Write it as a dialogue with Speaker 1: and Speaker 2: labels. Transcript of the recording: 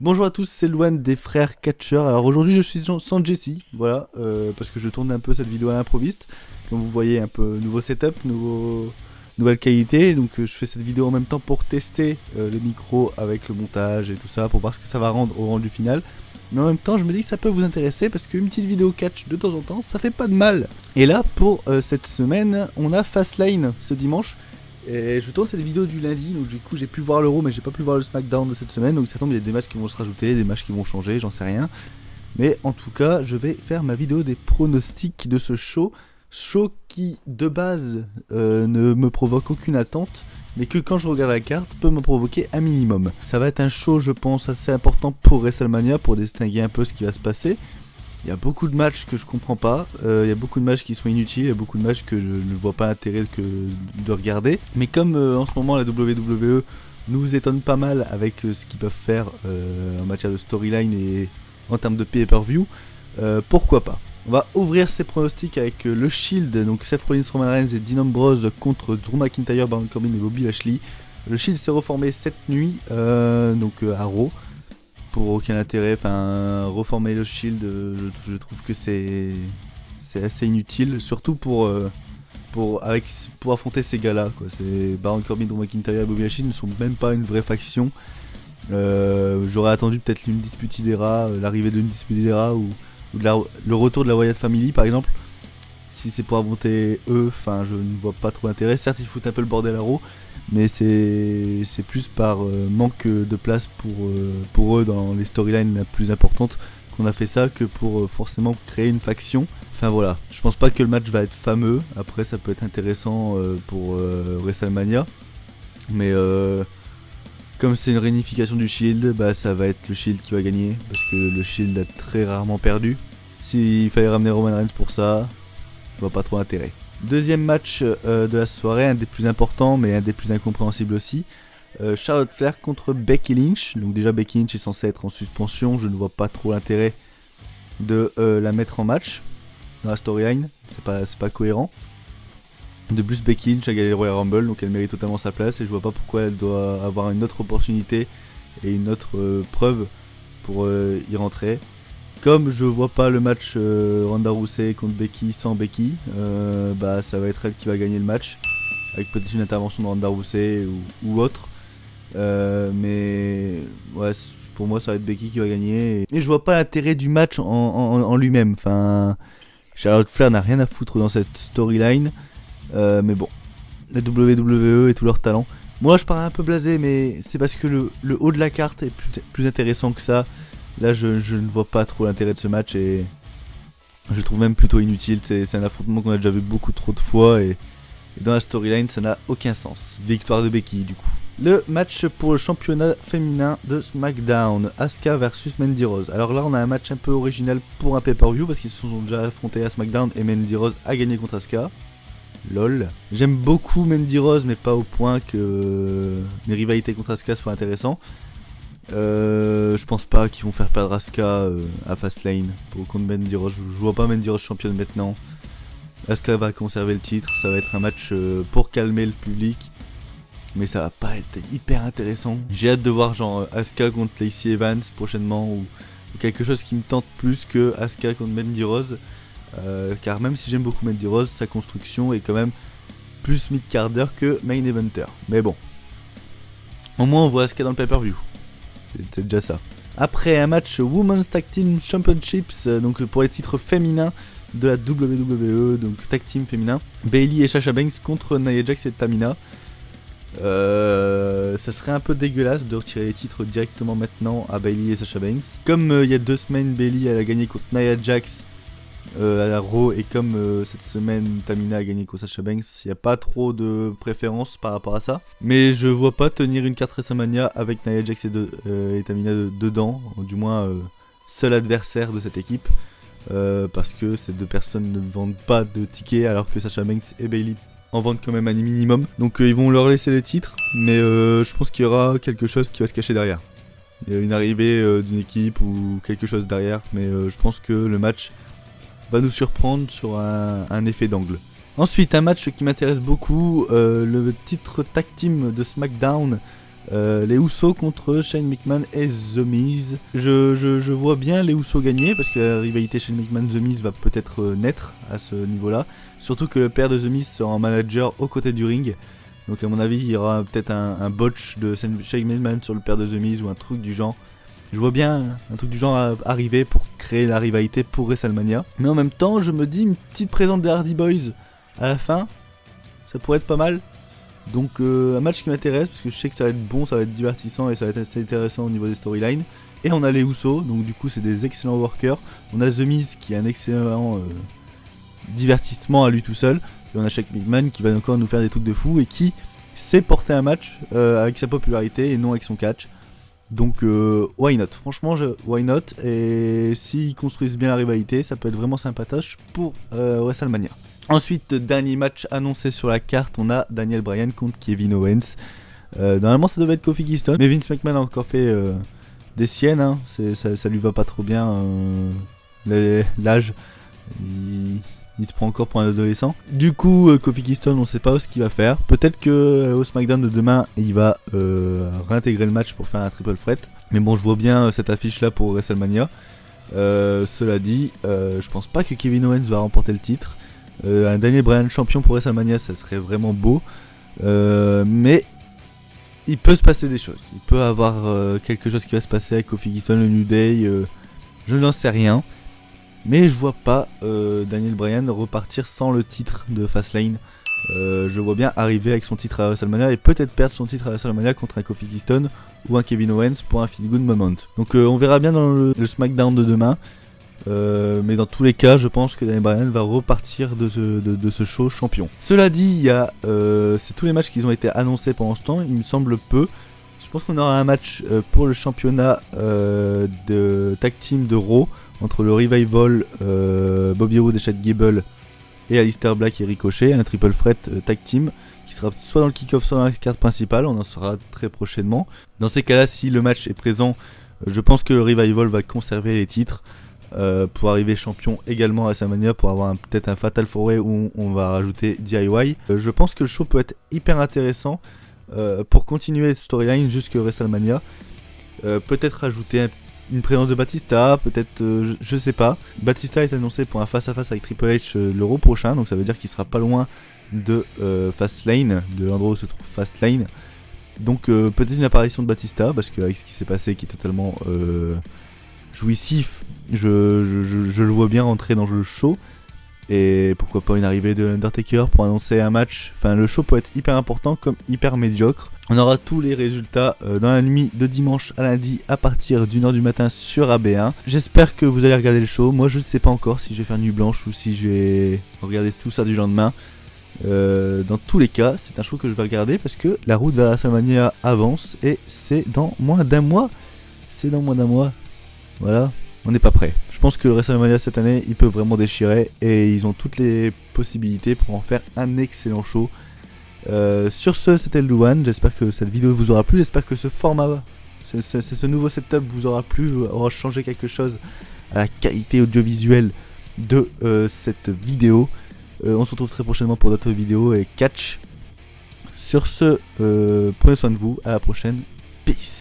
Speaker 1: Bonjour à tous, c'est Luan des frères Catcheurs. Alors aujourd'hui je suis sans Jesse, voilà, parce que je tourne un peu cette vidéo à l'improviste. Comme vous voyez, un peu nouveau setup, nouvelle qualité. Donc je fais cette vidéo en même temps pour tester le micro avec le montage et tout ça, pour voir ce que ça va rendre au rendu final. Mais en même temps je me dis que ça peut vous intéresser parce qu'une petite vidéo catch de temps en temps, ça fait pas de mal. Et là pour cette semaine, on a Fastlane ce dimanche. Et je tourne cette vidéo du lundi, donc du coup j'ai pu voir l'Euro mais j'ai pas pu voir le SmackDown de cette semaine, donc ça tombe, il y a des matchs qui vont se rajouter, des matchs qui vont changer, j'en sais rien. Mais en tout cas, je vais faire ma vidéo des pronostics de ce show qui de base ne me provoque aucune attente, mais que quand je regarde la carte peut me provoquer un minimum. Ça va être un show je pense assez important pour WrestleMania, pour distinguer un peu ce qui va se passer. Il y a beaucoup de matchs que je comprends pas, il y a beaucoup de matchs qui sont inutiles, il y a beaucoup de matchs que je ne vois pas l'intérêt de regarder. Mais comme en ce moment la WWE nous étonne pas mal avec ce qu'ils peuvent faire en matière de storyline et en termes de pay-per-view, pourquoi pas. On va ouvrir ces pronostics avec le Shield, donc Seth Rollins, Roman Reigns et Dean Ambrose contre Drew McIntyre, Baron Corbin et Bobby Lashley. Le Shield s'est reformé cette nuit, à Raw. Pour aucun intérêt, enfin reformer le Shield, je trouve que c'est assez inutile, surtout pour affronter ces gars-là, quoi. C'est Baron Corbin, Drew McIntyre et Bobby Lashley ne sont même pas une vraie faction. J'aurais attendu peut-être une Dispute Era, l'arrivée d'une Dispute Era ou le retour de la Wyatt Family par exemple. Si c'est pour affronter eux, enfin je ne vois pas trop d'intérêt. Certes ils foutent un peu le bordel à Raw, mais c'est plus par manque de place pour eux dans les storylines les plus importantes qu'on a fait ça que pour forcément créer une faction. Enfin voilà, je pense pas que le match va être fameux, après ça peut être intéressant pour WrestleMania, mais comme c'est une réunification du Shield, bah ça va être le Shield qui va gagner, parce que le Shield a très rarement perdu. S'il fallait ramener Roman Reigns pour ça, je vois pas trop l'intérêt. Deuxième match de la soirée, un des plus importants mais un des plus incompréhensibles aussi. Charlotte Flair contre Becky Lynch. Donc déjà Becky Lynch est censée être en suspension, je ne vois pas trop l'intérêt de la mettre en match dans la storyline, c'est pas cohérent. De plus Becky Lynch a gagné le Royal Rumble, donc elle mérite totalement sa place et je vois pas pourquoi elle doit avoir une autre opportunité et une autre preuve pour y rentrer. Comme je vois pas le match Ronda Rousey contre Becky sans Becky, bah ça va être elle qui va gagner le match, avec peut-être une intervention de Ronda Rousey ou autre. Mais ouais, pour moi ça va être Becky qui va gagner. Et je vois pas l'intérêt du match en lui-même. Enfin, Charlotte Flair n'a rien à foutre dans cette storyline. Mais bon, la WWE et tout leur talent. Moi je parais un peu blasé, mais c'est parce que le haut de la carte est plus intéressant que ça. Là je ne vois pas trop l'intérêt de ce match et je le trouve même plutôt inutile. C'est un affrontement qu'on a déjà vu beaucoup trop de fois et dans la storyline ça n'a aucun sens. Victoire de Becky du coup. Le match pour le championnat féminin de SmackDown, Asuka versus Mandy Rose. Alors là on a un match un peu original pour un pay-per-view parce qu'ils se sont déjà affrontés à SmackDown et Mandy Rose a gagné contre Asuka. Lol. J'aime beaucoup Mandy Rose mais pas au point que une rivalité contre Asuka soit intéressant. Je pense pas qu'ils vont faire perdre Asuka à Fastlane contre Mandy Rose. Je vois pas Mandy Rose championne maintenant. Asuka va conserver le titre. Ça va être un match pour calmer le public, mais ça va pas être hyper intéressant. J'ai hâte de voir genre Asuka contre Lacey Evans prochainement ou quelque chose qui me tente plus que Asuka contre Mandy Rose. Car même si j'aime beaucoup Mandy Rose, sa construction est quand même plus mid-carder que main eventer. Mais bon, au moins on voit Asuka dans le pay-per-view. C'est déjà ça. Après un match Women's Tag Team Championships, donc pour les titres féminins de la WWE, donc Tag Team féminin, Bayley et Sasha Banks contre Nia Jax et Tamina. Ça serait un peu dégueulasse de retirer les titres directement maintenant à Bayley et Sasha Banks. Comme il y a 2 semaines, Bayley elle a gagné contre Nia Jax à la Raw et comme cette semaine Tamina a gagné contre Sasha Banks, il n'y a pas trop de préférence par rapport à ça. Mais je vois pas tenir une carte WrestleMania avec Nia Jax et Tamina dedans, du moins seul adversaire de cette équipe, parce que ces deux personnes ne vendent pas de tickets alors que Sasha Banks et Bayley en vendent quand même un minimum. Donc ils vont leur laisser les titres, mais je pense qu'il y aura quelque chose qui va se cacher derrière. Il y a une arrivée d'une équipe ou quelque chose derrière, mais je pense que le match va nous surprendre sur un effet d'angle. Ensuite, un match qui m'intéresse beaucoup, le titre tag team de SmackDown, Les Usos contre Shane McMahon et The Miz. Je vois bien les Usos gagner parce que la rivalité Shane McMahon-The Miz va peut-être naître à ce niveau-là. Surtout que le père de The Miz sera en manager aux côtés du ring. Donc à mon avis, il y aura peut-être un botch de Shane McMahon sur le père de The Miz ou un truc du genre. Je vois bien un truc du genre arriver pour créer la rivalité pour WrestleMania. Mais en même temps, je me dis une petite présence des Hardy Boys à la fin, ça pourrait être pas mal. Donc un match qui m'intéresse parce que je sais que ça va être bon, ça va être divertissant et ça va être assez intéressant au niveau des storylines. Et on a les Usos, donc du coup c'est des excellents workers. On a The Miz qui est un excellent divertissement à lui tout seul. Et on a Shane McMahon qui va encore nous faire des trucs de fou et qui sait porter un match avec sa popularité et non avec son catch. Donc why not, franchement why not. Et s'ils construisent bien la rivalité, ça peut être vraiment sympatoche pour WrestleMania. Ensuite, dernier match annoncé sur la carte, on a Daniel Bryan contre Kevin Owens. Normalement ça devait être Kofi Kingston, mais Vince McMahon a encore fait des siennes, hein. Ça lui va pas trop bien, l'âge, il se prend encore pour un adolescent. Du coup, Kofi Kingston, on sait pas ce qu'il va faire. Peut-être que au SmackDown de demain, il va réintégrer le match pour faire un triple threat. Mais bon, je vois bien cette affiche là pour WrestleMania. Cela dit, je pense pas que Kevin Owens va remporter le titre. Un Daniel Bryan champion pour WrestleMania, ça serait vraiment beau. Mais il peut se passer des choses. Il peut avoir quelque chose qui va se passer avec Kofi Kingston, le New Day. Je n'en sais rien. Mais je vois pas Daniel Bryan repartir sans le titre de Fastlane. Je vois bien arriver avec son titre à WrestleMania et peut-être perdre son titre à WrestleMania contre un Kofi Kingston ou un Kevin Owens pour un feel good moment. Donc on verra bien dans le SmackDown de demain. Mais dans tous les cas, je pense que Daniel Bryan va repartir de ce show champion. Cela dit, il y a c'est tous les matchs qui ont été annoncés pendant ce temps, il me semble peu. Je pense qu'on aura un match pour le championnat de tag team de Raw entre le Revival, Bobby Roode et Chad Gable et Aleister Black et Ricochet, un triple threat tag team qui sera soit dans le kick-off soit dans la carte principale, on en saura très prochainement. Dans ces cas-là, si le match est présent, je pense que le Revival va conserver les titres. Pour arriver champion également à WrestleMania, pour avoir peut-être un Fatal 4-Way où on va rajouter DIY. Je pense que le show peut être hyper intéressant pour continuer cette storyline jusqu'à WrestleMania. Peut-être rajouter une présence de Batista, peut-être, je sais pas. Batista est annoncé pour un face-à-face avec Triple H l'Euro prochain, donc ça veut dire qu'il sera pas loin de Fastlane, de l'endroit où se trouve Fastlane. Donc peut-être une apparition de Batista, parce qu'avec ce qui s'est passé qui est totalement jouissif, je le vois bien rentrer dans le show. Et pourquoi pas une arrivée de l'Undertaker pour annoncer un match. Enfin, le show peut être hyper important comme hyper médiocre. On aura tous les résultats dans la nuit de dimanche à lundi à partir d'1h du matin sur AB1. J'espère que vous allez regarder le show. Moi je ne sais pas encore si je vais faire nuit blanche ou si je vais regarder tout ça du lendemain. Dans tous les cas, c'est un show que je vais regarder parce que la route vers WrestleMania avance et c'est dans moins d'un mois. Voilà, on n'est pas prêt. Je pense que le WrestleMania cette année, ils peuvent vraiment déchirer et ils ont toutes les possibilités pour en faire un excellent show. Sur ce, c'était le Louane. J'espère que cette vidéo vous aura plu. J'espère que ce format, ce nouveau setup vous aura plu, aura changé quelque chose à la qualité audiovisuelle de cette vidéo. On se retrouve très prochainement pour d'autres vidéos et catch. Sur ce, prenez soin de vous. À la prochaine. Peace.